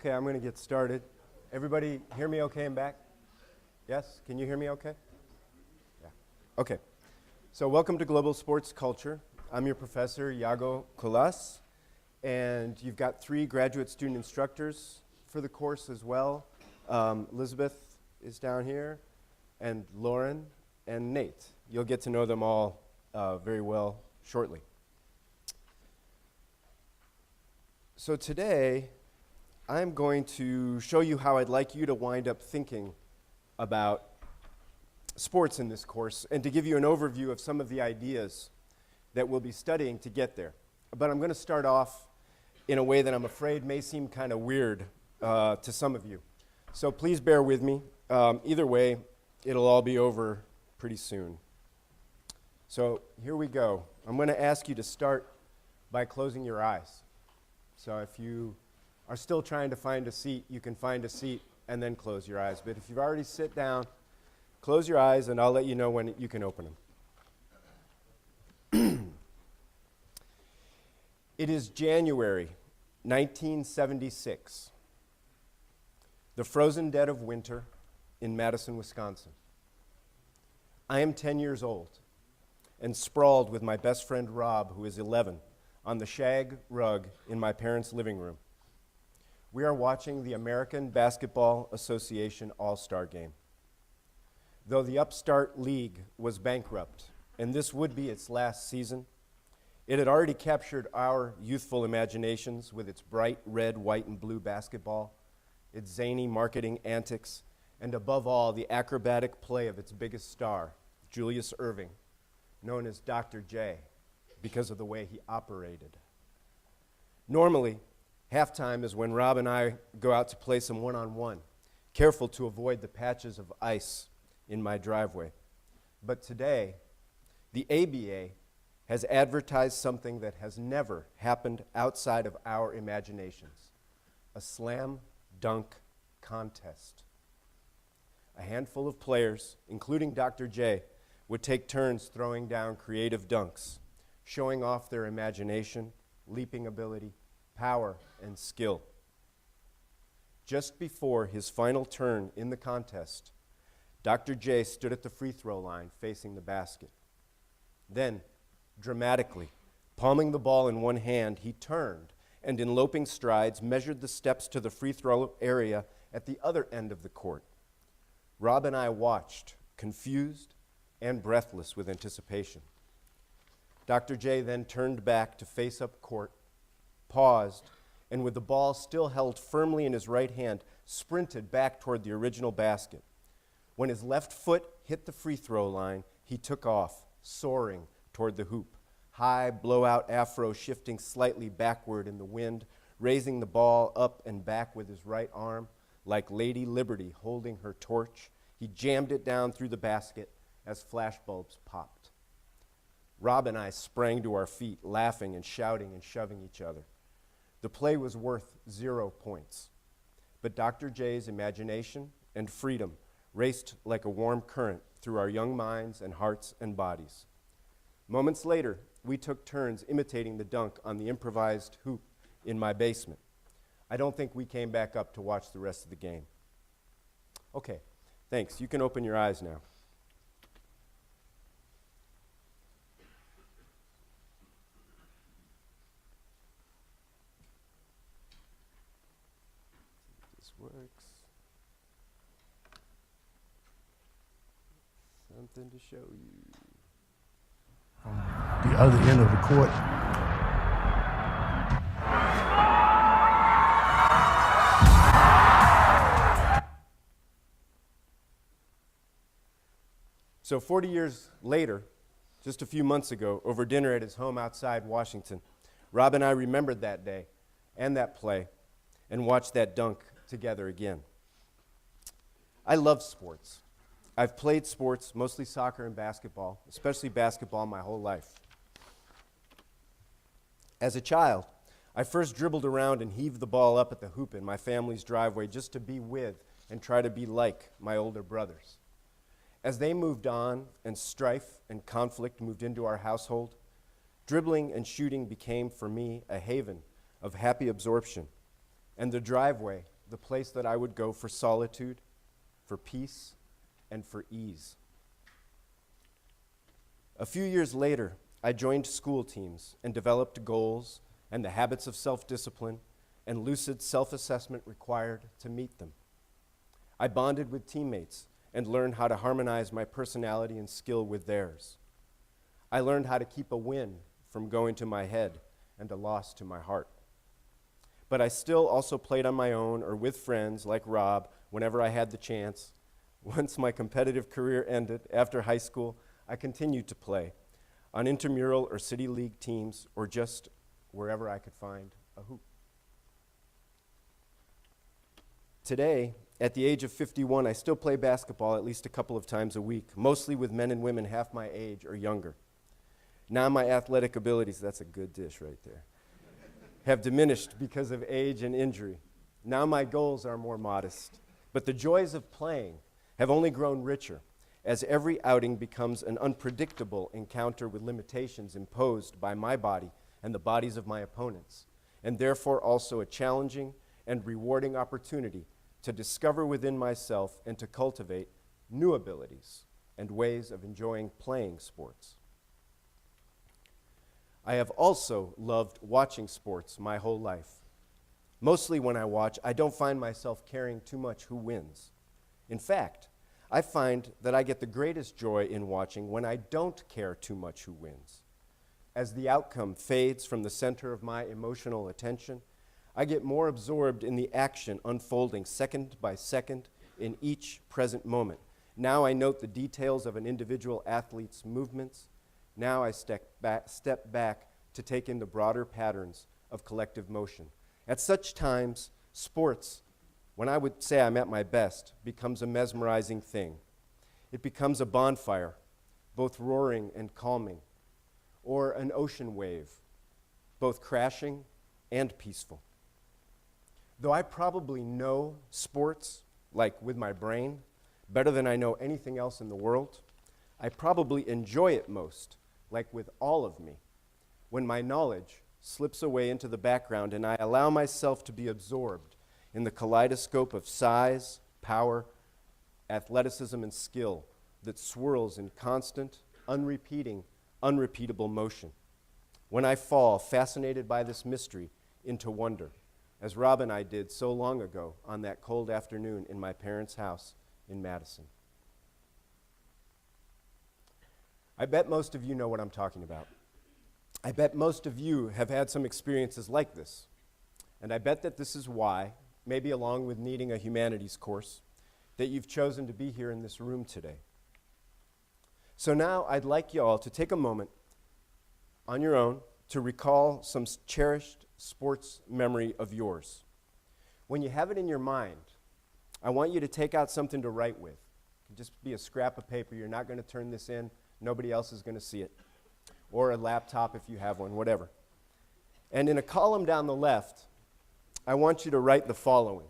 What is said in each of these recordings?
Okay, I'm going to get started. Everybody hear me okay in back? Yes? Can you hear me okay? Yeah. Okay. So welcome to Global Sports Culture. I'm your professor, Iago Colas, and you've got 3 graduate student instructors for the course as well. Elizabeth is down here, and Lauren and Nate. You'll get to know them all very well shortly. So today, I'm going to show you how I'd like you to wind up thinking about sports in this course and to give you an overview of some of the ideas that we'll be studying to get there. But I'm going to start off in a way that I'm afraid may seem kind of weird to some of you. So please bear with me. Either way, it'll all be over pretty soon. So here we go. I'm going to ask you to start by closing your eyes. So if you are still trying to find a seat, you can find a seat and then close your eyes. But if you've already sit down, close your eyes and I'll let you know when you can open them. It is January 1976, the frozen dead of winter in Madison, Wisconsin. I am 10 years old and sprawled with my best friend Rob, who is 11, on the shag rug in my parents' living room. We are watching the American Basketball Association All-Star Game. Though the upstart league was bankrupt, and this would be its last season, it had already captured our youthful imaginations with its bright red, white, and blue basketball, its zany marketing antics, and above all, the acrobatic play of its biggest star, Julius Erving, known as Dr. J, because of the way he operated. Normally, halftime is when Rob and I go out to play some one-on-one, careful to avoid the patches of ice in my driveway. But today, the ABA has advertised something that has never happened outside of our imaginations: a slam dunk contest. A handful of players, including Dr. J, would take turns throwing down creative dunks, showing off their imagination, leaping ability, power, and skill. Just before his final turn in the contest, Dr. J stood at the free throw line facing the basket. Then, dramatically, palming the ball in one hand, he turned and in loping strides measured the steps to the free throw area at the other end of the court. Rob and I watched, confused and breathless with anticipation. Dr. J then turned back to face up court, paused, and with the ball still held firmly in his right hand, sprinted back toward the original basket. When his left foot hit the free throw line, he took off, soaring toward the hoop, high blowout afro shifting slightly backward in the wind, raising the ball up and back with his right arm, like Lady Liberty holding her torch. He jammed it down through the basket as flashbulbs popped. Rob and I sprang to our feet, laughing and shouting and shoving each other. The play was worth 0 points, but Dr. J's imagination and freedom raced like a warm current through our young minds and hearts and bodies. Moments later, we took turns imitating the dunk on the improvised hoop in my basement. I don't think we came back up to watch the rest of the game. Okay, thanks. You can open your eyes now. Works. Something to show you. The other end of the court. So 40 years later, just a few months ago, over dinner at his home outside Washington, Rob and I remembered that day and that play and watched that dunk together again. I love sports. I've played sports, mostly soccer and basketball, especially basketball, my whole life. As a child, I first dribbled around and heaved the ball up at the hoop in my family's driveway just to be with and try to be like my older brothers. As they moved on and strife and conflict moved into our household, dribbling and shooting became for me a haven of happy absorption, and the driveway the place that I would go for solitude, for peace, and for ease. A few years later, I joined school teams and developed goals and the habits of self-discipline and lucid self-assessment required to meet them. I bonded with teammates and learned how to harmonize my personality and skill with theirs. I learned how to keep a win from going to my head and a loss to my heart. But I still also played on my own or with friends like Rob whenever I had the chance. Once my competitive career ended after high school, I continued to play on intramural or city league teams or just wherever I could find a hoop. Today, at the age of 51, I still play basketball at least a couple of times a week, mostly with men and women half my age or younger. Now my athletic abilities, that's a good dish right there, have diminished because of age and injury. Now my goals are more modest, but the joys of playing have only grown richer as every outing becomes an unpredictable encounter with limitations imposed by my body and the bodies of my opponents, and therefore also a challenging and rewarding opportunity to discover within myself and to cultivate new abilities and ways of enjoying playing sports. I have also loved watching sports my whole life. Mostly when I watch, I don't find myself caring too much who wins. In fact, I find that I get the greatest joy in watching when I don't care too much who wins. As the outcome fades from the center of my emotional attention, I get more absorbed in the action unfolding second by second in each present moment. Now I note the details of an individual athlete's movements. Now I step back to take in the broader patterns of collective motion. At such times, sports, when I would say I'm at my best, becomes a mesmerizing thing. It becomes a bonfire, both roaring and calming, or an ocean wave, both crashing and peaceful. Though I probably know sports, like with my brain, better than I know anything else in the world, I probably enjoy it most, like with all of me, when my knowledge slips away into the background and I allow myself to be absorbed in the kaleidoscope of size, power, athleticism, and skill that swirls in constant, unrepeatable motion. When I fall, fascinated by this mystery, into wonder, as Rob and I did so long ago on that cold afternoon in my parents' house in Madison. I bet most of you know what I'm talking about. I bet most of you have had some experiences like this. And I bet that this is why, maybe along with needing a humanities course, that you've chosen to be here in this room today. So now I'd like you all to take a moment on your own to recall some cherished sports memory of yours. When you have it in your mind, I want you to take out something to write with. It can just be a scrap of paper. You're not going to turn this in. Nobody else is going to see it. Or a laptop if you have one, whatever. And in a column down the left, I want you to write the following.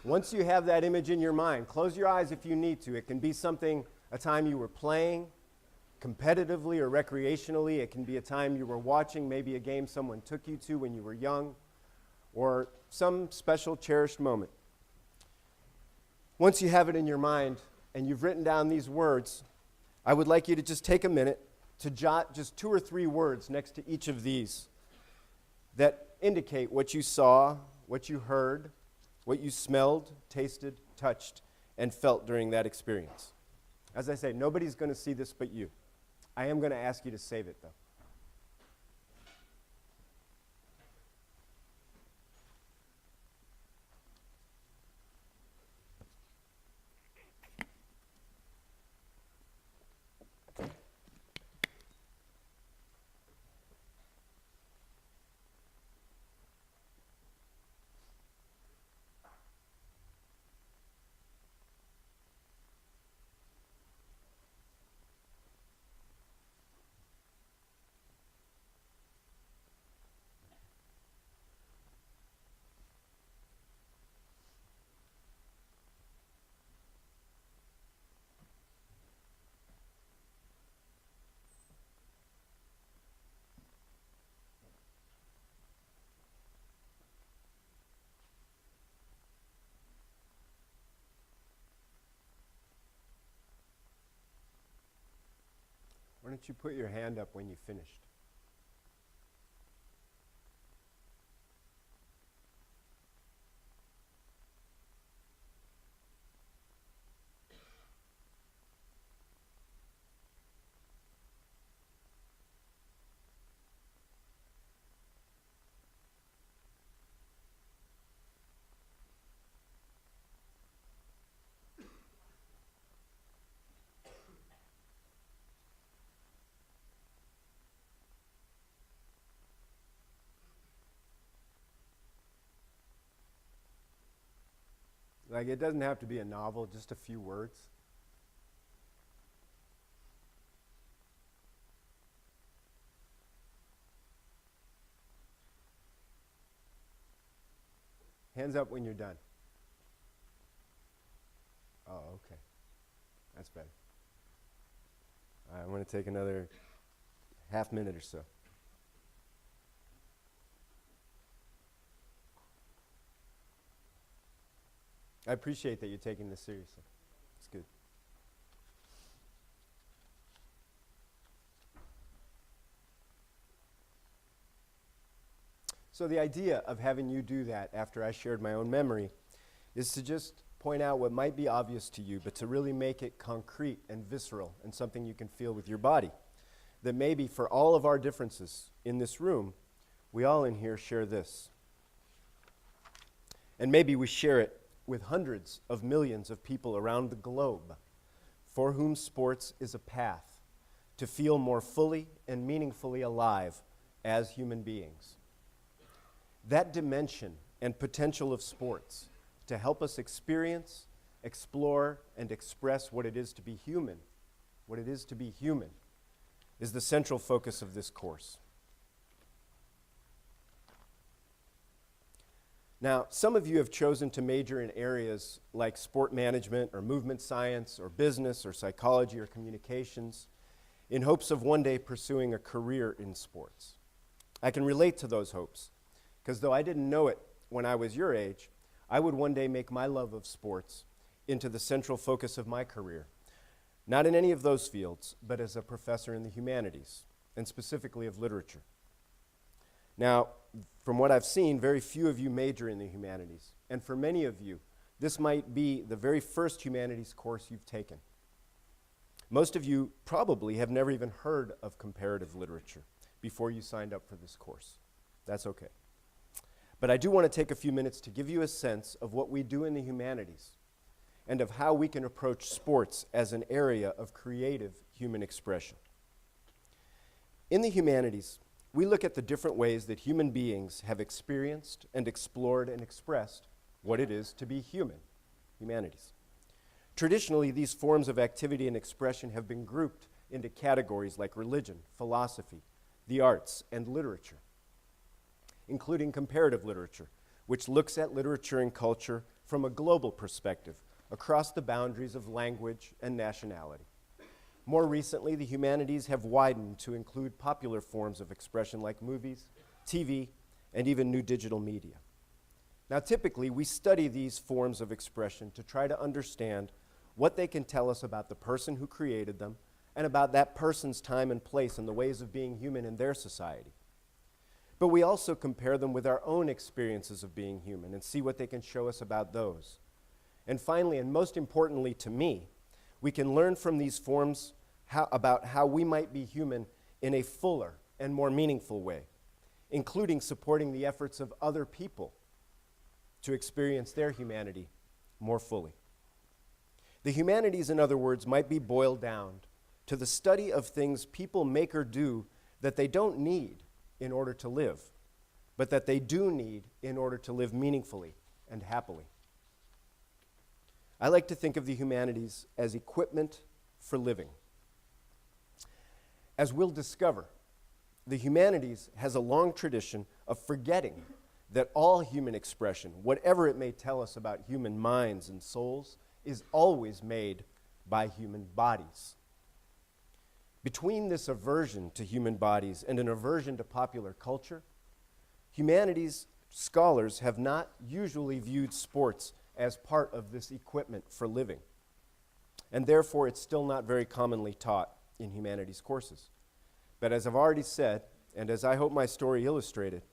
Once you have that image in your mind, close your eyes if you need to. It can be something, a time you were playing competitively or recreationally. It can be a time you were watching, maybe a game someone took you to when you were young, or some special cherished moment. Once you have it in your mind and you've written down these words, I would like you to just take a minute to jot just 2 or 3 words next to each of these that indicate what you saw, what you heard, what you smelled, tasted, touched, and felt during that experience. As I say, nobody's going to see this but you. I am going to ask you to save it, though. Why don't you put your hand up when you finished? Like, it doesn't have to be a novel, just a few words. Hands up when you're done. Oh, okay. That's better. All right, I'm going to take another half minute or so. I appreciate that you're taking this seriously. It's good. So the idea of having you do that after I shared my own memory is to just point out what might be obvious to you, but to really make it concrete and visceral and something you can feel with your body. That maybe for all of our differences in this room, we all in here share this. And maybe we share it with hundreds of millions of people around the globe for whom sports is a path to feel more fully and meaningfully alive as human beings. That dimension and potential of sports to help us experience, explore, and express what it is to be human, is the central focus of this course. Now, some of you have chosen to major in areas like sport management or movement science or business or psychology or communications in hopes of one day pursuing a career in sports. I can relate to those hopes, because though I didn't know it when I was your age, I would one day make my love of sports into the central focus of my career, not in any of those fields, but as a professor in the humanities, and specifically of literature. Now, from what I've seen, very few of you major in the humanities, and for many of you, this might be the very first humanities course you've taken. Most of you probably have never even heard of comparative literature before you signed up for this course. That's okay. But I do want to take a few minutes to give you a sense of what we do in the humanities and of how we can approach sports as an area of creative human expression. In the humanities, we look at the different ways that human beings have experienced and explored and expressed what it is to be human, humanities. Traditionally, these forms of activity and expression have been grouped into categories like religion, philosophy, the arts, and literature, including comparative literature, which looks at literature and culture from a global perspective across the boundaries of language and nationality. More recently, the humanities have widened to include popular forms of expression like movies, TV, and even new digital media. Now, typically, we study these forms of expression to try to understand what they can tell us about the person who created them and about that person's time and place and the ways of being human in their society. But we also compare them with our own experiences of being human and see what they can show us about those. And finally, and most importantly to me, we can learn from these forms about how we might be human in a fuller and more meaningful way, including supporting the efforts of other people to experience their humanity more fully. The humanities, in other words, might be boiled down to the study of things people make or do that they don't need in order to live, but that they do need in order to live meaningfully and happily. I like to think of the humanities as equipment for living. As we'll discover, the humanities has a long tradition of forgetting that all human expression, whatever it may tell us about human minds and souls, is always made by human bodies. Between this aversion to human bodies and an aversion to popular culture, humanities scholars have not usually viewed sports as part of this equipment for living. And therefore, it's still not very commonly taught in humanities courses. But as I've already said, and as I hope my story illustrated,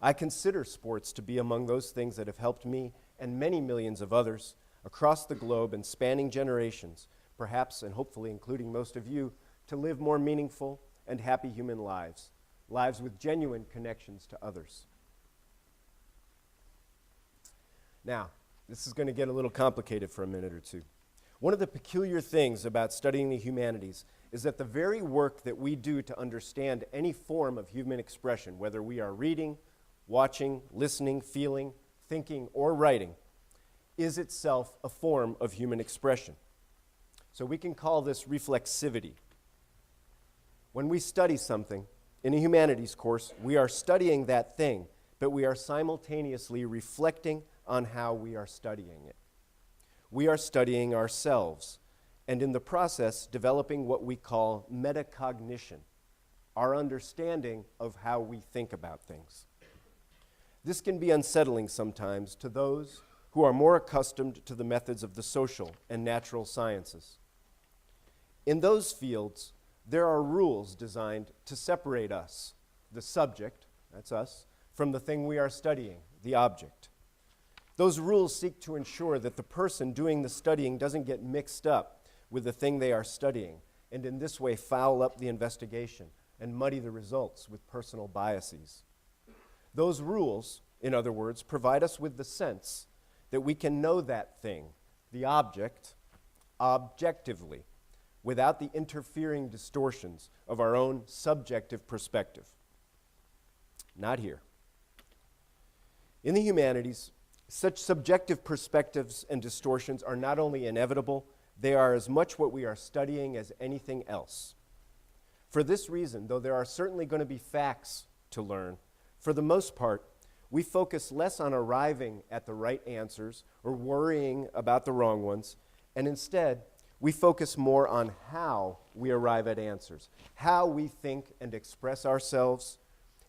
I consider sports to be among those things that have helped me and many millions of others across the globe and spanning generations, perhaps and hopefully including most of you, to live more meaningful and happy human lives, lives with genuine connections to others. Now, this is going to get a little complicated for a minute or two. One of the peculiar things about studying the humanities is that the very work that we do to understand any form of human expression, whether we are reading, watching, listening, feeling, thinking, or writing, is itself a form of human expression. So we can call this reflexivity. When we study something in a humanities course, we are studying that thing, but we are simultaneously reflecting on how we are studying it. We are studying ourselves, and in the process, developing what we call metacognition, our understanding of how we think about things. This can be unsettling sometimes to those who are more accustomed to the methods of the social and natural sciences. In those fields, there are rules designed to separate us, the subject, that's us, from the thing we are studying, the object. Those rules seek to ensure that the person doing the studying doesn't get mixed up with the thing they are studying, and in this way foul up the investigation and muddy the results with personal biases. Those rules, in other words, provide us with the sense that we can know that thing, the object, objectively, without the interfering distortions of our own subjective perspective. Not here. In the humanities, such subjective perspectives and distortions are not only inevitable, they are as much what we are studying as anything else. For this reason, though there are certainly going to be facts to learn, for the most part, we focus less on arriving at the right answers or worrying about the wrong ones, and instead, we focus more on how we arrive at answers, how we think and express ourselves,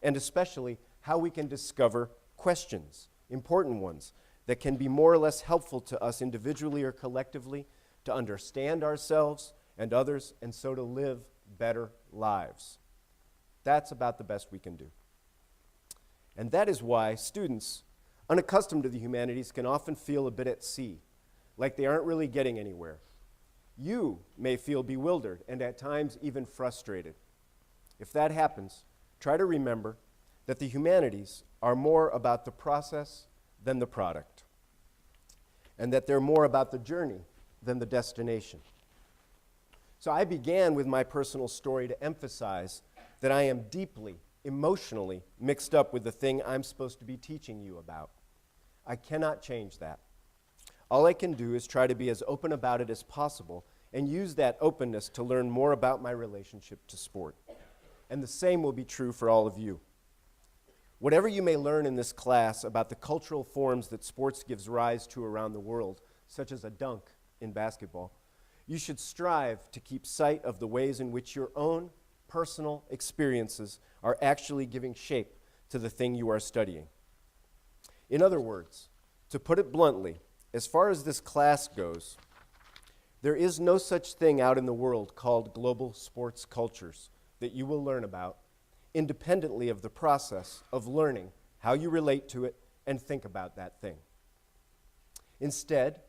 and especially how we can discover questions, important ones, that can be more or less helpful to us individually or collectively to understand ourselves and others, and so to live better lives. That's about the best we can do. And that is why students, unaccustomed to the humanities, can often feel a bit at sea, like they aren't really getting anywhere. You may feel bewildered and at times even frustrated. If that happens, try to remember that the humanities are more about the process than the product, and that they're more about the journey than the destination. So I began with my personal story to emphasize that I am deeply, emotionally mixed up with the thing I'm supposed to be teaching you about. I cannot change that. All I can do is try to be as open about it as possible and use that openness to learn more about my relationship to sport. And the same will be true for all of you. Whatever you may learn in this class about the cultural forms that sports gives rise to around the world, such as a dunk in basketball, you should strive to keep sight of the ways in which your own personal experiences are actually giving shape to the thing you are studying. In other words, to put it bluntly, as far as this class goes, there is no such thing out in the world called global sports cultures that you will learn about, independently of the process of learning how you relate to it and think about that thing. Instead,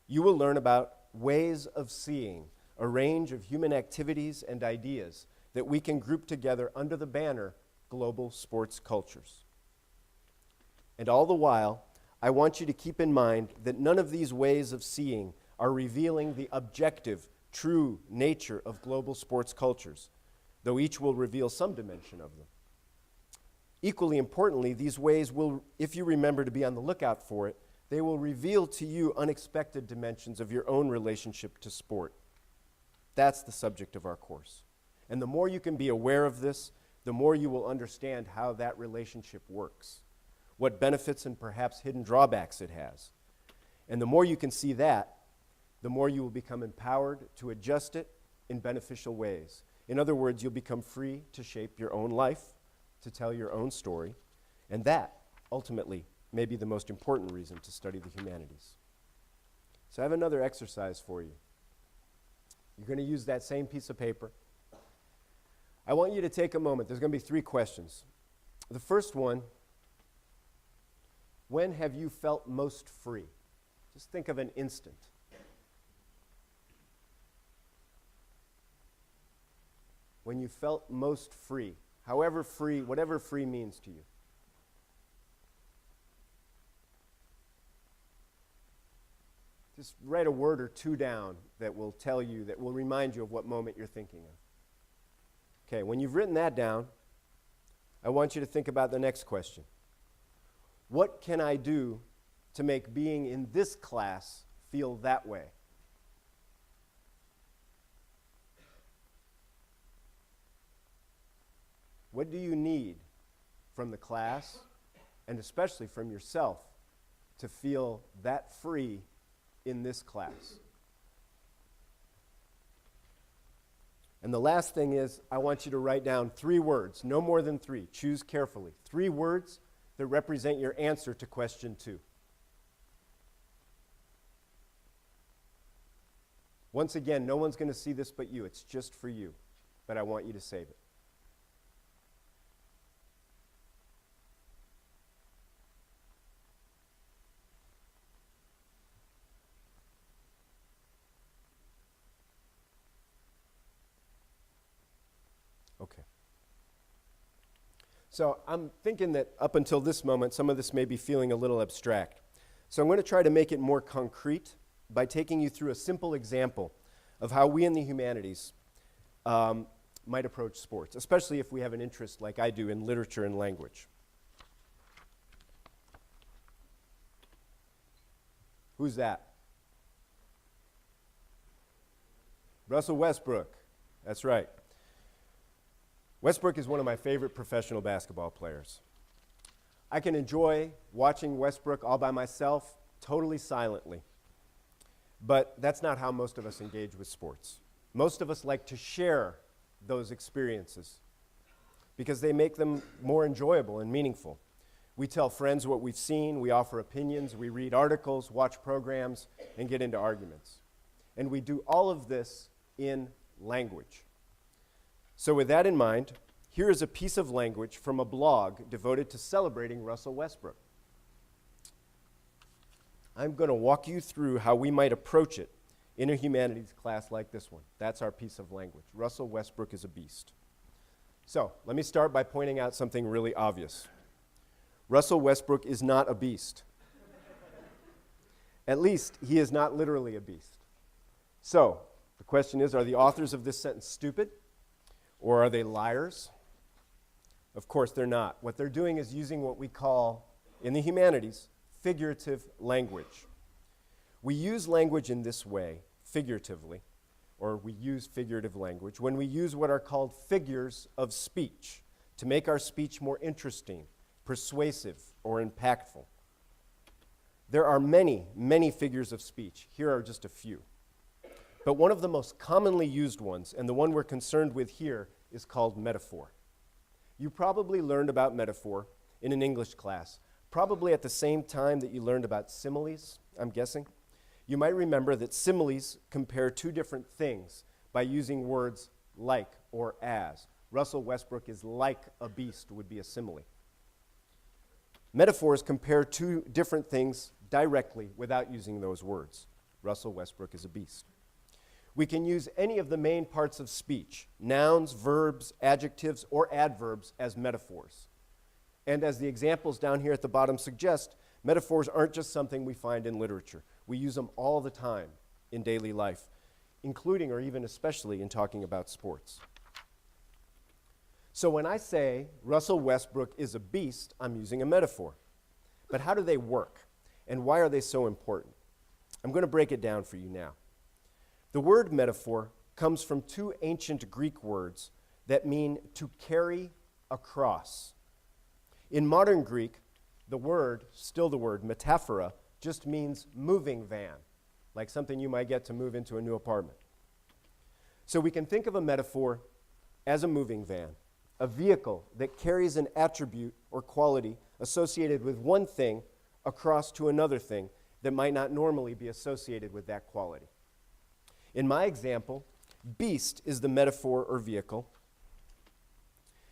you will learn about ways of seeing, a range of human activities and ideas that we can group together under the banner global sports cultures. And all the while, I want you to keep in mind that none of these ways of seeing are revealing the objective, true nature of global sports cultures, though each will reveal some dimension of them. Equally importantly, these ways will, if you remember to be on the lookout for it, they will reveal to you unexpected dimensions of your own relationship to sport. That's the subject of our course. And the more you can be aware of this, the more you will understand how that relationship works, what benefits and perhaps hidden drawbacks it has. And the more you can see that, the more you will become empowered to adjust it in beneficial ways. In other words, you'll become free to shape your own life, to tell your own story, and that, ultimately, may be the most important reason to study the humanities. So I have another exercise for you. You're going to use that same piece of paper. I want you to take a moment. There's going to be 3 questions. The first one, when have you felt most free? Just think of an instant. When you felt most free, however free, whatever free means to you. Just write a word or 2 down that will tell you, that will remind you of what moment you're thinking of. Okay, when you've written that down, I want you to think about the next question. What can I do to make being in this class feel that way? What do you need from the class, and especially from yourself, to feel that free in this class? And the last thing is, I want you to write down 3 words, no more than 3. Choose carefully. 3 words that represent your answer to question 2. Once again, no one's going to see this but you. It's just for you. But I want you to save it. Okay. So I'm thinking that up until this moment, some of this may be feeling a little abstract. So I'm going to try to make it more concrete by taking you through a simple example of how we in the humanities might approach sports, especially if we have an interest, like I do, in literature and language. Who's that? Russell Westbrook. That's right. Westbrook is one of my favorite professional basketball players. I can enjoy watching Westbrook all by myself, totally silently. But that's not how most of us engage with sports. Most of us like to share those experiences because they make them more enjoyable and meaningful. We tell friends what we've seen, we offer opinions, we read articles, watch programs, and get into arguments. And we do all of this in language. So with that in mind, here is a piece of language from a blog devoted to celebrating Russell Westbrook. I'm going to walk you through how we might approach it in a humanities class like this one. That's our piece of language. Russell Westbrook is a beast. So let me start by pointing out something really obvious. Russell Westbrook is not a beast. At least, he is not literally a beast. So the question is, are the authors of this sentence stupid? Or are they liars? Of course they're not. What they're doing is using what we call, in the humanities, figurative language. We use language in this way, figuratively, or we use figurative language, when we use what are called figures of speech to make our speech more interesting, persuasive, or impactful. There are many, many figures of speech. Here are just a few. But one of the most commonly used ones, and the one we're concerned with here, is called metaphor. You probably learned about metaphor in an English class, probably at the same time that you learned about similes, I'm guessing. You might remember that similes compare 2 different things by using words like or as. Russell Westbrook is like a beast would be a simile. Metaphors compare 2 different things directly without using those words. Russell Westbrook is a beast. We can use any of the main parts of speech, nouns, verbs, adjectives, or adverbs, as metaphors. And as the examples down here at the bottom suggest, metaphors aren't just something we find in literature. We use them all the time in daily life, including or even especially in talking about sports. So when I say Russell Westbrook is a beast, I'm using a metaphor. But how do they work? And why are they so important? I'm going to break it down for you now. The word metaphor comes from 2 ancient Greek words that mean to carry across. In modern Greek, the word, still the word, metaphora, just means moving van, like something you might get to move into a new apartment. So we can think of a metaphor as a moving van, a vehicle that carries an attribute or quality associated with one thing across to another thing that might not normally be associated with that quality. In my example, Beast is the metaphor or vehicle.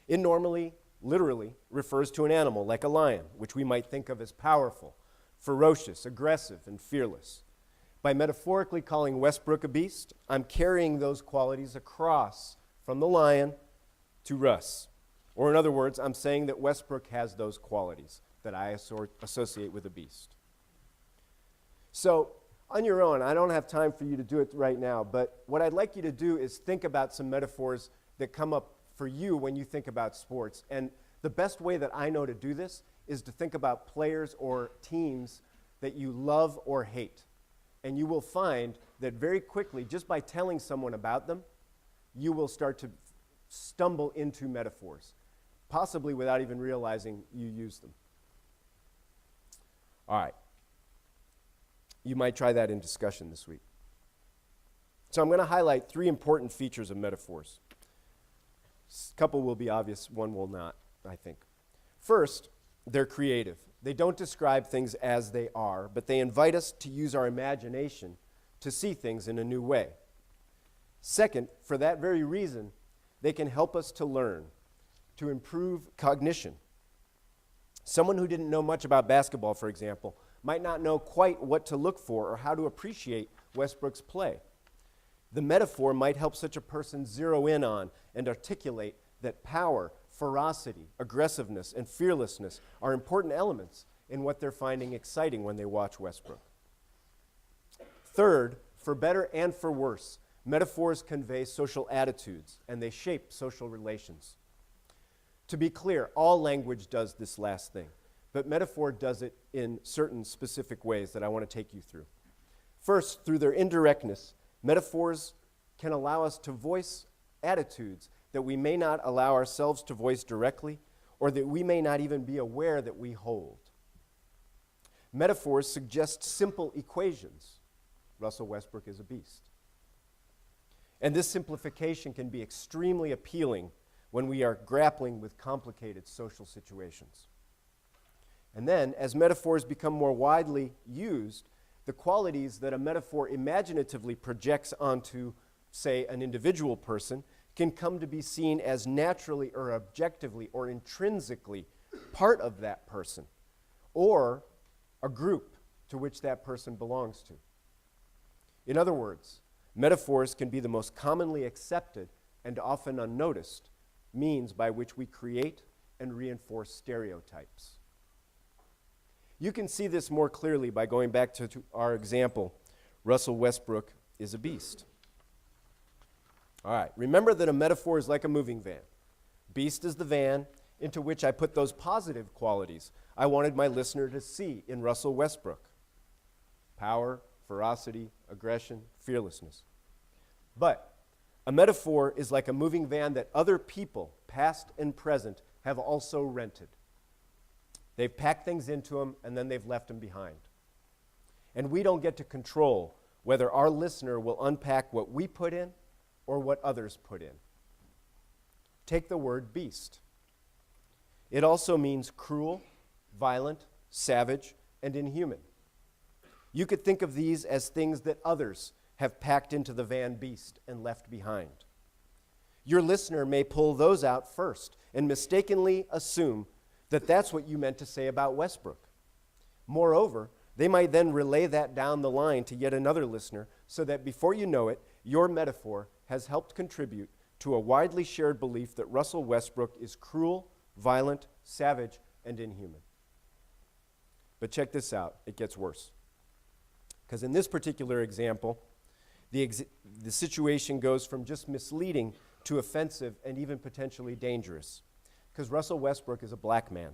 It normally, literally, refers to an animal like a lion, which we might think of as powerful, ferocious, aggressive, and fearless. By metaphorically calling Westbrook a beast, I'm carrying those qualities across from the lion to Russ. Or in other words, I'm saying that Westbrook has those qualities that I associate with a beast. So, on your own, I don't have time for you to do it right now, but what I'd like you to do is think about some metaphors that come up for you when you think about sports. And the best way that I know to do this is to think about players or teams that you love or hate. And you will find that very quickly, just by telling someone about them, you will start to stumble into metaphors, possibly without even realizing you use them. All right. You might try that in discussion this week. So I'm going to highlight 3 important features of metaphors. A couple will be obvious, one will not, I think. First, they're creative. They don't describe things as they are, but they invite us to use our imagination to see things in a new way. Second, for that very reason, they can help us to learn, to improve cognition. Someone who didn't know much about basketball, for example, might not know quite what to look for or how to appreciate Westbrook's play. The metaphor might help such a person zero in on and articulate that power, ferocity, aggressiveness, and fearlessness are important elements in what they're finding exciting when they watch Westbrook. Third, for better and for worse, metaphors convey social attitudes and they shape social relations. To be clear, all language does this last thing, but metaphor does it in certain specific ways that I want to take you through. First, through their indirectness, metaphors can allow us to voice attitudes that we may not allow ourselves to voice directly, or that we may not even be aware that we hold. Metaphors suggest simple equations. Russell Westbrook is a beast. And this simplification can be extremely appealing when we are grappling with complicated social situations. And then, as metaphors become more widely used, the qualities that a metaphor imaginatively projects onto, say, an individual person can come to be seen as naturally or objectively or intrinsically part of that person or a group to which that person belongs to. In other words, metaphors can be the most commonly accepted and often unnoticed means by which we create and reinforce stereotypes. You can see this more clearly by going back to our example, Russell Westbrook is a beast. All right, remember that a metaphor is like a moving van. Beast is the van into which I put those positive qualities I wanted my listener to see in Russell Westbrook. Power, ferocity, aggression, fearlessness. But a metaphor is like a moving van that other people, past and present, have also rented. They've packed things into them, and then they've left them behind. And we don't get to control whether our listener will unpack what we put in or what others put in. Take the word beast. It also means cruel, violent, savage, and inhuman. You could think of these as things that others have packed into the van beast and left behind. Your listener may pull those out first and mistakenly assume that that's what you meant to say about Westbrook. Moreover, they might then relay that down the line to yet another listener so that before you know it, your metaphor has helped contribute to a widely shared belief that Russell Westbrook is cruel, violent, savage, and inhuman. But check this out, it gets worse. Because in this particular example, the situation goes from just misleading to offensive and even potentially dangerous. Because Russell Westbrook is a black man.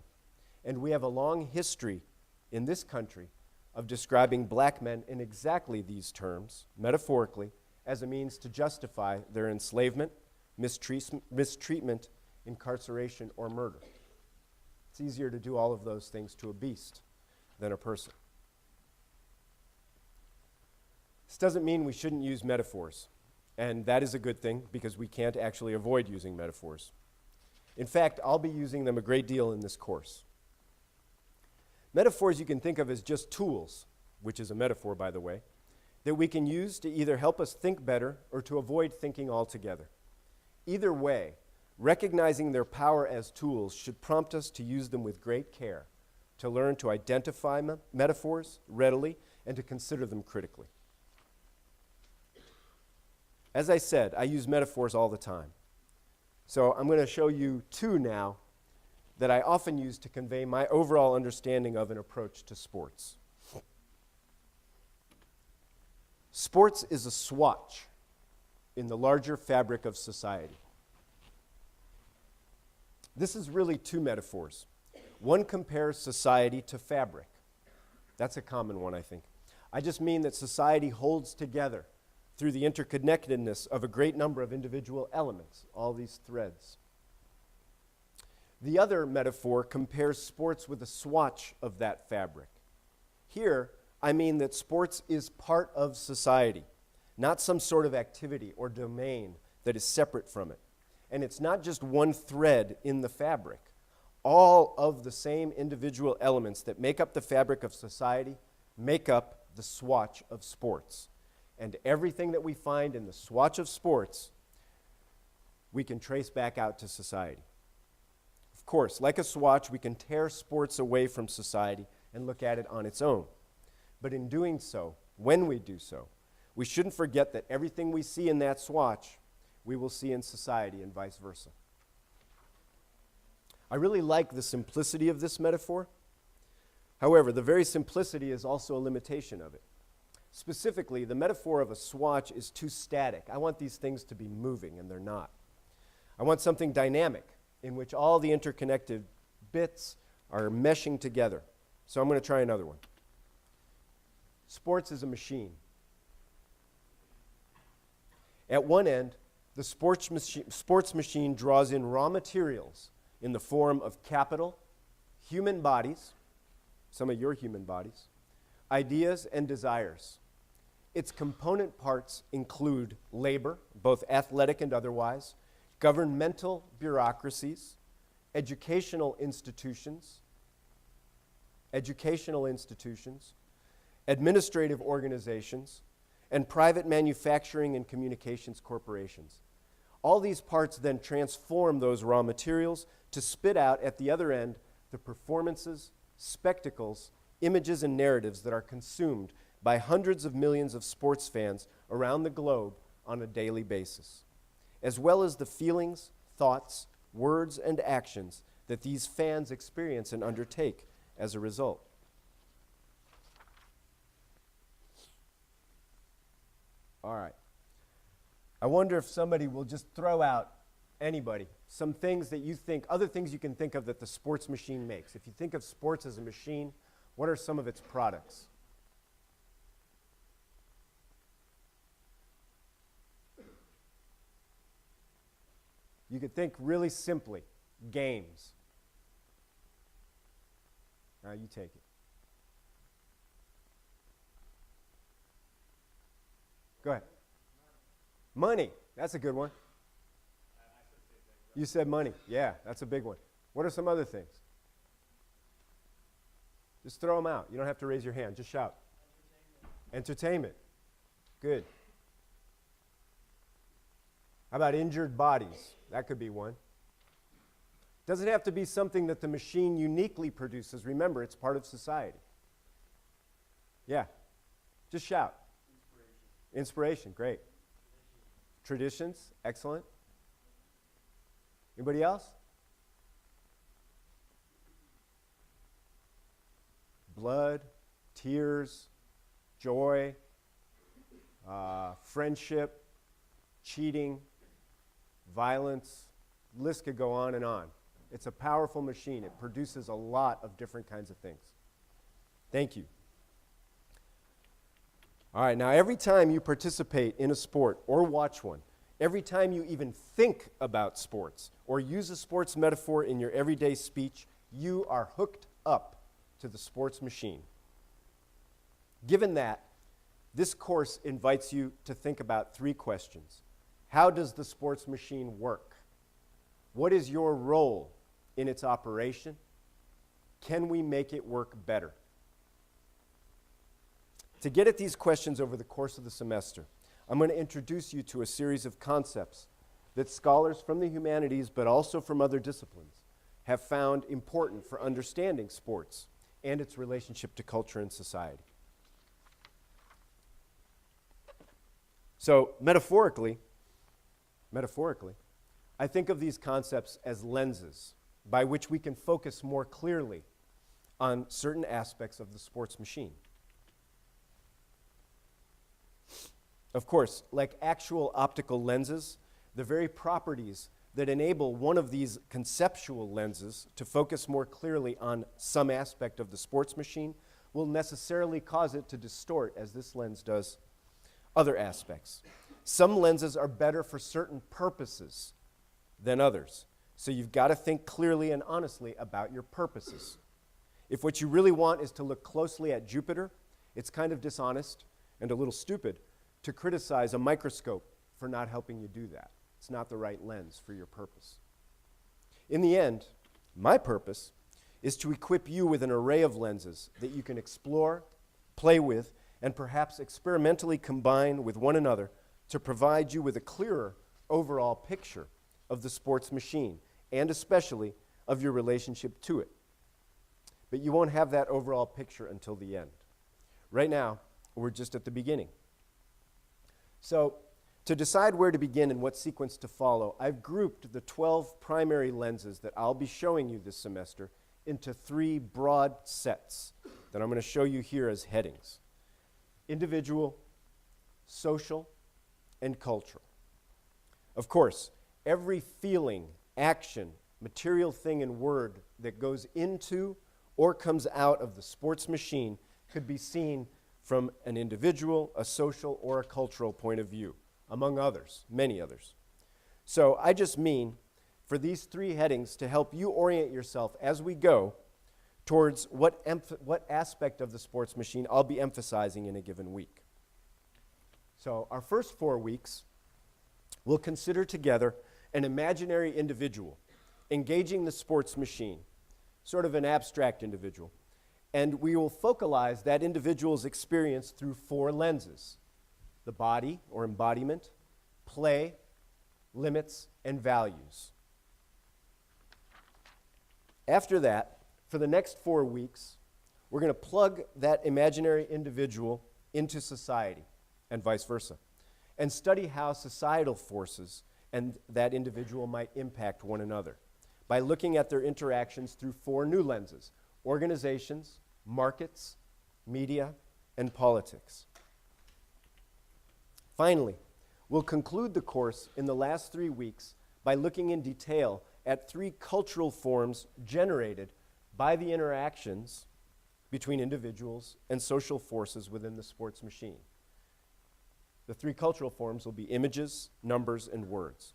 And we have a long history in this country of describing black men in exactly these terms, metaphorically, as a means to justify their enslavement, mistreatment, incarceration, or murder. It's easier to do all of those things to a beast than a person. This doesn't mean we shouldn't use metaphors, and that is a good thing because we can't actually avoid using metaphors. In fact, I'll be using them a great deal in this course. Metaphors you can think of as just tools, which is a metaphor, by the way, that we can use to either help us think better or to avoid thinking altogether. Either way, recognizing their power as tools should prompt us to use them with great care, to learn to identify metaphors readily, and to consider them critically. As I said, I use metaphors all the time. So I'm going to show you two now that I often use to convey my overall understanding of an approach to sports. Sports is a swatch in the larger fabric of society. This is really two metaphors. One compares society to fabric. That's a common one, I think. I just mean that society holds together through the interconnectedness of a great number of individual elements, all these threads. The other metaphor compares sports with a swatch of that fabric. Here, I mean that sports is part of society, not some sort of activity or domain that is separate from it. And it's not just one thread in the fabric. All of the same individual elements that make up the fabric of society make up the swatch of sports. And everything that we find in the swatch of sports, we can trace back out to society. Of course, like a swatch, we can tear sports away from society and look at it on its own. But in doing so, when we do so, we shouldn't forget that everything we see in that swatch, we will see in society and vice versa. I really like the simplicity of this metaphor. However, the very simplicity is also a limitation of it. Specifically, the metaphor of a swatch is too static. I want these things to be moving, and they're not. I want something dynamic in which all the interconnected bits are meshing together. So I'm going to try another one. Sports is a machine. At one end, the sports machine draws in raw materials in the form of capital, human bodies, some of your human bodies, ideas and desires. Its component parts include labor, both athletic and otherwise, governmental bureaucracies, educational institutions, administrative organizations, and private manufacturing and communications corporations. All these parts then transform those raw materials to spit out at the other end the performances, spectacles, images, and narratives that are consumed by hundreds of millions of sports fans around the globe on a daily basis, as well as the feelings, thoughts, words, and actions that these fans experience and undertake as a result. All right. I wonder if somebody will just throw out, anybody, some things that you think, other things you can think of that the sports machine makes. If you think of sports as a machine, what are some of its products? You could think really simply, games. Now you take it. Go ahead. Money. That's a good one. You said money. Yeah, that's a big one. What are some other things? Just throw them out. You don't have to raise your hand. Just shout. Entertainment. Good. How about injured bodies? That could be one. Doesn't have to be something that the machine uniquely produces. Remember, it's part of society. Yeah. Just shout. Inspiration. Great. Traditions. Excellent. Anybody else? Blood, tears, joy, friendship, cheating, violence. The list could go on and on. It's a powerful machine. It produces a lot of different kinds of things. Thank you. All right, now every time you participate in a sport or watch one, every time you even think about sports or use a sports metaphor in your everyday speech, you are hooked up to the sports machine. Given that, this course invites you to think about 3 questions. How does the sports machine work? What is your role in its operation? Can we make it work better? To get at these questions over the course of the semester, I'm going to introduce you to a series of concepts that scholars from the humanities, but also from other disciplines, have found important for understanding sports and its relationship to culture and society. So metaphorically, I think of these concepts as lenses by which we can focus more clearly on certain aspects of the sports machine. Of course, like actual optical lenses, the very properties that enable one of these conceptual lenses to focus more clearly on some aspect of the sports machine will necessarily cause it to distort, as this lens does, other aspects. Some lenses are better for certain purposes than others. So you've got to think clearly and honestly about your purposes. If what you really want is to look closely at Jupiter, it's kind of dishonest and a little stupid to criticize a microscope for not helping you do that. It's not the right lens for your purpose. In the end, my purpose is to equip you with an array of lenses that you can explore, play with, and perhaps experimentally combine with one another to provide you with a clearer overall picture of the sports machine, and especially of your relationship to it. But you won't have that overall picture until the end. Right now, we're just at the beginning. So, to decide where to begin and what sequence to follow, I've grouped the 12 primary lenses that I'll be showing you this semester into 3 broad sets that I'm going to show you here as headings: individual, social, and cultural. Of course, every feeling, action, material thing, and word that goes into or comes out of the sports machine could be seen from an individual, a social, or a cultural point of view, among others, many others. So I just mean for these 3 headings to help you orient yourself as we go towards what aspect of the sports machine I'll be emphasizing in a given week. So our first 4 weeks, we'll consider together an imaginary individual engaging the sports machine, sort of an abstract individual. And we will focalize that individual's experience through 4 lenses: the body or embodiment, play, limits, and values. After that, for the next 4 weeks, we're going to plug that imaginary individual into society and vice versa, and study how societal forces and that individual might impact one another by looking at their interactions through 4 new lenses: organizations, markets, media, and politics. Finally, we'll conclude the course in the last 3 weeks by looking in detail at 3 cultural forms generated by the interactions between individuals and social forces within the sports machine. The 3 cultural forms will be images, numbers, and words.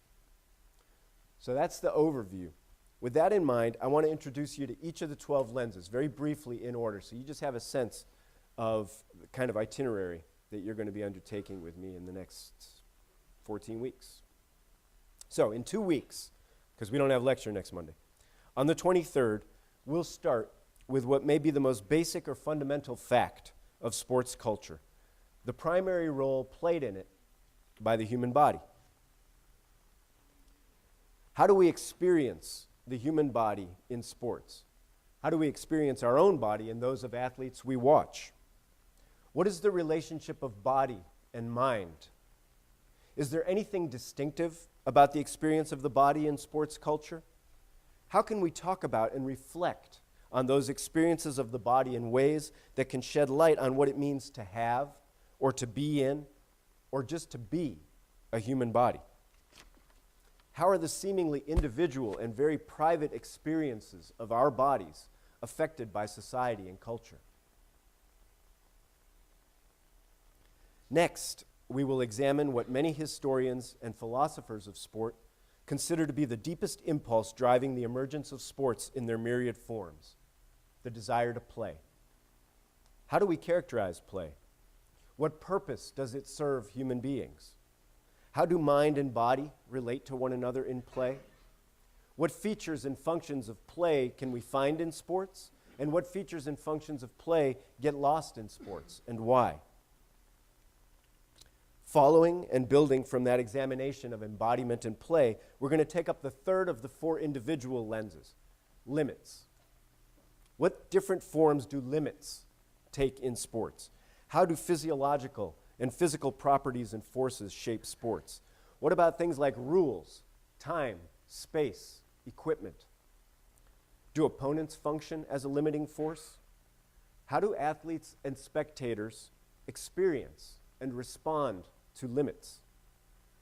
So that's the overview. With that in mind, I want to introduce you to each of the 12 lenses very briefly in order, so you just have a sense of the kind of itinerary that you're going to be undertaking with me in the next 14 weeks. So in 2 weeks, because we don't have lecture next Monday, on the 23rd, we'll start with what may be the most basic or fundamental fact of sports culture: the primary role played in it by the human body. How do we experience the human body in sports? How do we experience our own body and those of athletes we watch? What is the relationship of body and mind? Is there anything distinctive about the experience of the body in sports culture? How can we talk about and reflect on those experiences of the body in ways that can shed light on what it means to have, or to be in, or just to be a human body? How are the seemingly individual and very private experiences of our bodies affected by society and culture? Next, we will examine what many historians and philosophers of sport consider to be the deepest impulse driving the emergence of sports in their myriad forms: the desire to play. How do we characterize play? What purpose does it serve human beings? How do mind and body relate to one another in play? What features and functions of play can we find in sports? And what features and functions of play get lost in sports, and why? Following and building from that examination of embodiment and play, we're going to take up the third of the four individual lenses, limits. What different forms do limits take in sports? How do physiological and physical properties and forces shape sports? What about things like rules, time, space, equipment? Do opponents function as a limiting force? How do athletes and spectators experience and respond to limits?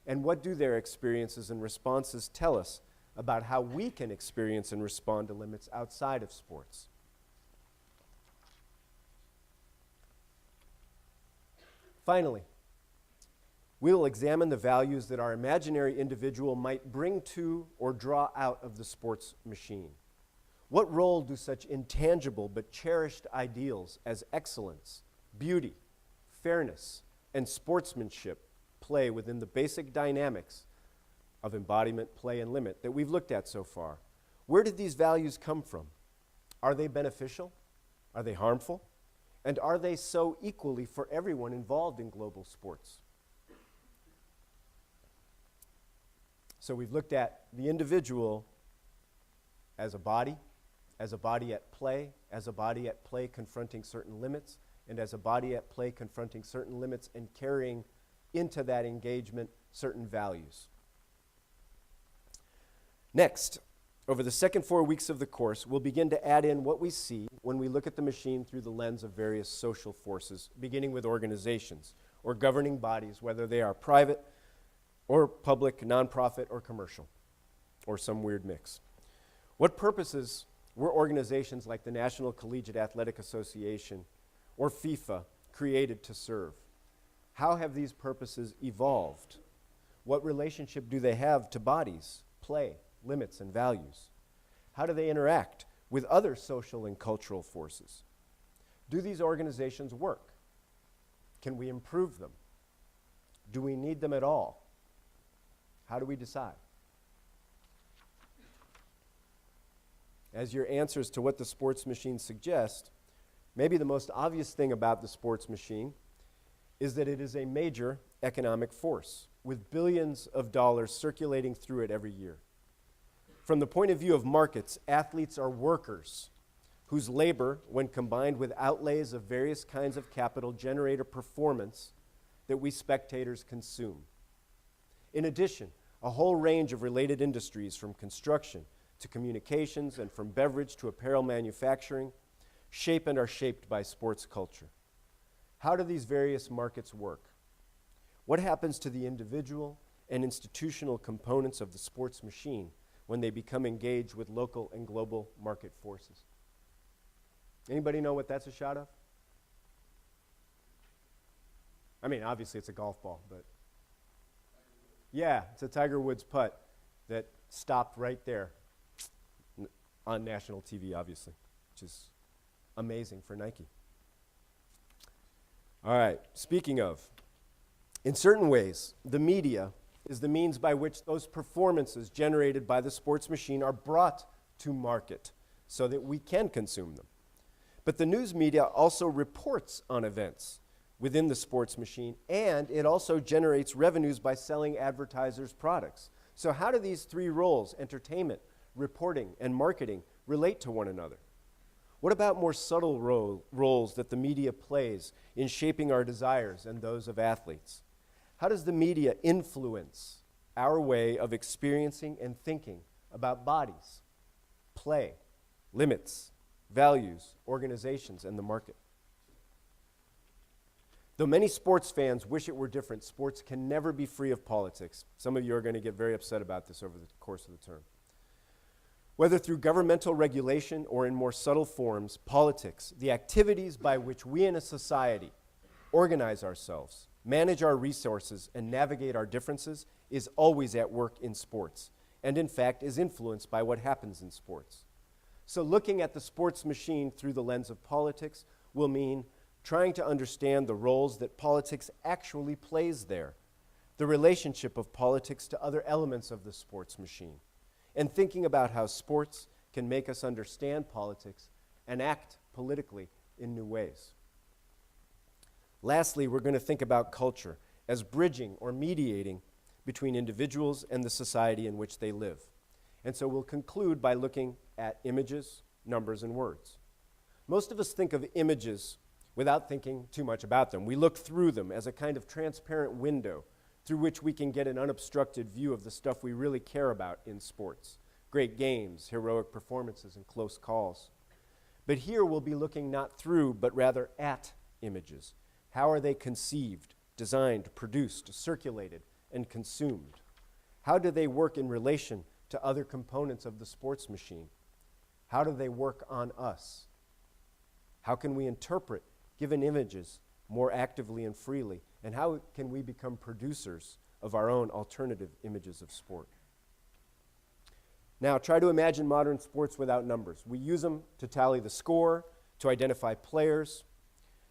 And what do their experiences and responses tell us about how we can experience and respond to limits outside of sports? Finally, we will examine the values that our imaginary individual might bring to or draw out of the sports machine. What role do such intangible but cherished ideals as excellence, beauty, fairness, and sportsmanship play within the basic dynamics of embodiment, play, and limit that we've looked at so far? Where did these values come from? Are they beneficial? Are they harmful? And are they so equally for everyone involved in global sports? So we've looked at the individual as a body at play, as a body at play confronting certain limits, and as a body at play confronting certain limits and carrying into that engagement certain values. Next, over the second 4 weeks of the course, we'll begin to add in what we see when we look at the machine through the lens of various social forces, beginning with organizations or governing bodies, whether they are private or public, nonprofit, or commercial, or some weird mix. What purposes were organizations like the National Collegiate Athletic Association or FIFA created to serve? How have these purposes evolved? What relationship do they have to bodies, play, limits, and values? How do they interact with other social and cultural forces? Do these organizations work? Can we improve them? Do we need them at all? How do we decide? As your answers to what the sports machine suggests, maybe the most obvious thing about the sports machine is that it is a major economic force with billions of dollars circulating through it every year. From the point of view of markets, athletes are workers whose labor, when combined with outlays of various kinds of capital, generate a performance that we spectators consume. In addition, a whole range of related industries, from construction to communications and from beverage to apparel manufacturing, shape and are shaped by sports culture. How do these various markets work? What happens to the individual and institutional components of the sports machine when they become engaged with local and global market forces? Anybody know what that's a shot of? I mean, obviously it's a golf ball, but yeah, it's a Tiger Woods putt that stopped right there on national TV, obviously, which is amazing for Nike. All right, speaking of, in certain ways, the media is the means by which those performances generated by the sports machine are brought to market so that we can consume them. But the news media also reports on events within the sports machine, and it also generates revenues by selling advertisers' products. So how do these three roles, entertainment, reporting, and marketing, relate to one another? What about more subtle roles that the media plays in shaping our desires and those of athletes? How does the media influence our way of experiencing and thinking about bodies, play, limits, values, organizations, and the market? Though many sports fans wish it were different, sports can never be free of politics. Some of you are going to get very upset about this over the course of the term. Whether through governmental regulation or in more subtle forms, politics, the activities by which we in a society organize ourselves, manage our resources, and navigate our differences, is always at work in sports, and in fact is influenced by what happens in sports. So looking at the sports machine through the lens of politics will mean trying to understand the roles that politics actually plays there, the relationship of politics to other elements of the sports machine, and thinking about how sports can make us understand politics and act politically in new ways. Lastly, we're going to think about culture as bridging or mediating between individuals and the society in which they live. And so we'll conclude by looking at images, numbers, and words. Most of us think of images without thinking too much about them. We look through them as a kind of transparent window through which we can get an unobstructed view of the stuff we really care about in sports. Great games, heroic performances, and close calls. But here we'll be looking not through, but rather at images. How are they conceived, designed, produced, circulated, and consumed? How do they work in relation to other components of the sports machine? How do they work on us? How can we interpret given images more actively and freely? And how can we become producers of our own alternative images of sport? Now, try to imagine modern sports without numbers. We use them to tally the score, to identify players,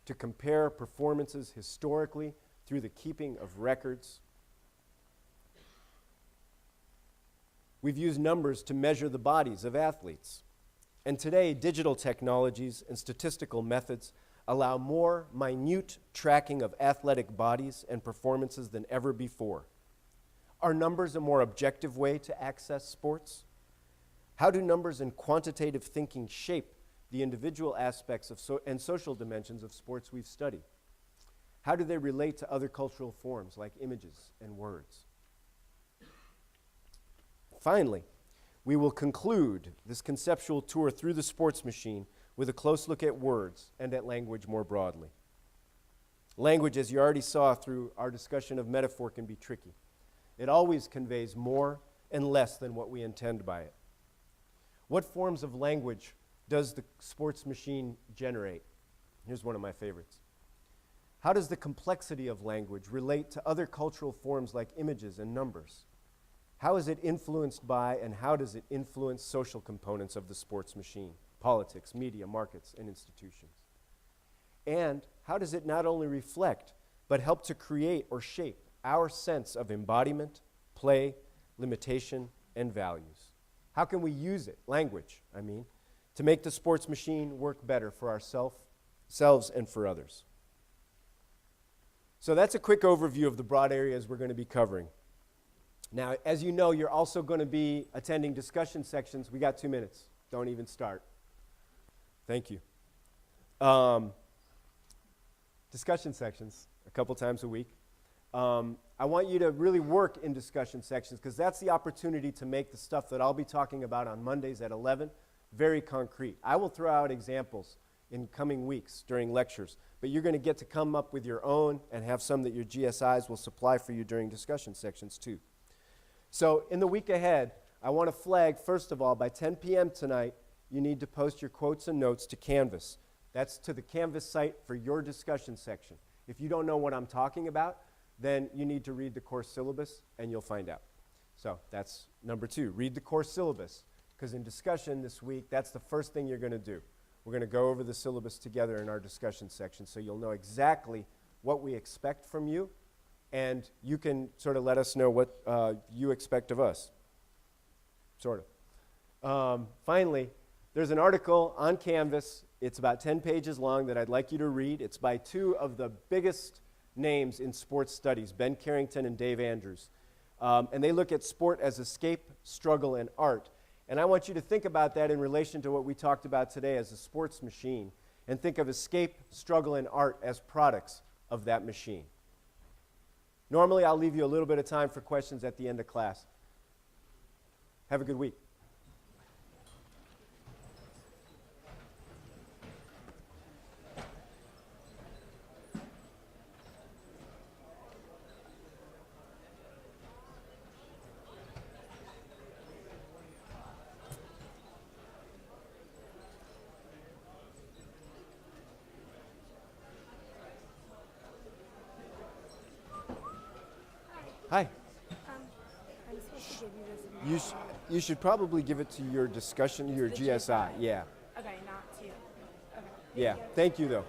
to compare performances historically through the keeping of records. We've used numbers to measure the bodies of athletes. And today, digital technologies and statistical methods allow more minute tracking of athletic bodies and performances than ever before. Are numbers a more objective way to access sports? How do numbers and quantitative thinking shape the individual aspects of and social dimensions of sports we've studied? How do they relate to other cultural forms like images and words? Finally, we will conclude this conceptual tour through the sports machine with a close look at words and at language more broadly. Language, as you already saw through our discussion of metaphor, can be tricky. It always conveys more and less than what we intend by it. What forms of language does the sports machine generate? Here's one of my favorites. How does the complexity of language relate to other cultural forms like images and numbers? How is it influenced by and how does it influence social components of the sports machine? Politics, media, markets, and institutions. And how does it not only reflect, but help to create or shape our sense of embodiment, play, limitation, and values? How can we use it, language, to make the sports machine work better for ourselves and for others? So that's a quick overview of the broad areas we're going to be covering. Now, as you know, you're also going to be attending discussion sections. We got 2 minutes. Don't even start. Thank you. Discussion sections a couple times a week. I want you to really work in discussion sections because that's the opportunity to make the stuff that I'll be talking about on Mondays at 11 very concrete. I will throw out examples in coming weeks during lectures, but you're going to get to come up with your own and have some that your GSIs will supply for you during discussion sections too. So in the week ahead, I want to flag, first of all, by 10 p.m. tonight, you need to post your quotes and notes to Canvas. That's to the Canvas site for your discussion section. If you don't know what I'm talking about, then you need to read the course syllabus and you'll find out. So that's number 2, read the course syllabus, because in discussion this week, that's the first thing you're going to do. We're going to go over the syllabus together in our discussion section so you'll know exactly what we expect from you, and you can sort of let us know what you expect of us, sort of. Finally, there's an article on Canvas. It's about 10 pages long that I'd like you to read. It's by 2 of the biggest names in sports studies, Ben Carrington and Dave Andrews. And they look at sport as escape, struggle, and art. And I want you to think about that in relation to what we talked about today as a sports machine, and think of escape, struggle, and art as products of that machine. Normally, I'll leave you a little bit of time for questions at the end of class. Have a good week. Hi. I'm supposed to give you this. You should probably give it to your discussion, your GSI. Yeah. Okay, not to you. Okay. Yeah. Thank you, though.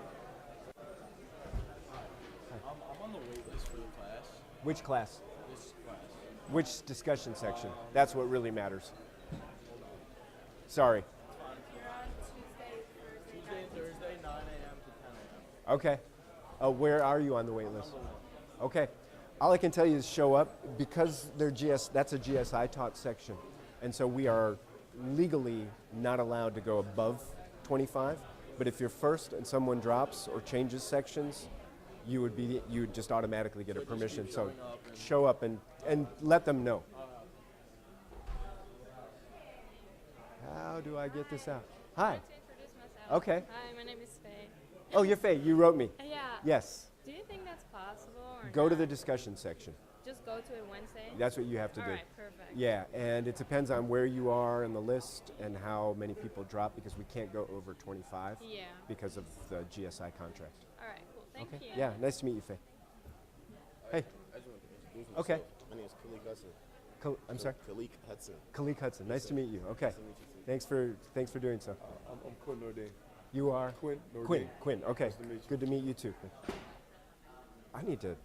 I'm on the wait list for the class. Which class? This class. Which discussion section? That's what really matters. Sorry. You're on Tuesday and Thursday, 9 a.m. to 10 a.m. Okay. Where are you on the wait list? Okay. All I can tell you is show up because that's a GSI taught section. And so we are legally not allowed to go above 25. But if you're first and someone drops or changes sections, you would just automatically get a permission. So show up and let them know. How do I get this out? Hi. I'd like to introduce myself. Okay. Hi, my name is Faye. Oh, you're Faye. You wrote me. Yeah. Yes. Do you think that's possible or Go to not? the discussion section. Just go to it Wednesday? That's what you have to All do. right, perfect. Yeah, and it depends on where you are in the list and how many people drop because we can't go over 25 Yeah. because of the GSI contract. All right, cool. Thank Okay. you. Yeah, nice to meet you, Faye. Hey. I just want to introduce Okay. myself. My name is Khalid Hudson. I'm sorry? Khalik Hudson. Khalik Hudson. Nice to meet you. Okay. Nice to meet you too. Thanks for doing so. I'm Quinn Nordine. You are Quinn Nordine. Quinn. Okay. Nice to meet you. Good to meet you too. Quinn. I need to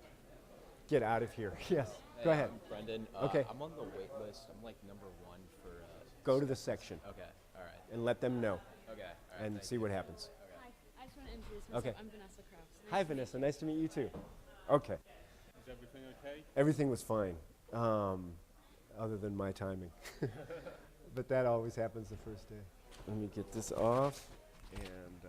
get out of here. Yes. Go ahead. I'm Brendan. Okay. I'm on the wait list. I'm like number 1 for. Go to the section Okay. All right. and let them know Okay. All right. and thank see you. what happens. Hi, I just want to introduce myself. Okay. I'm Vanessa Krause. Hi, Vanessa. Nice to meet you too. Okay. Is everything okay? Everything was fine, other than my timing. But that always happens the first day. Let me get this off and.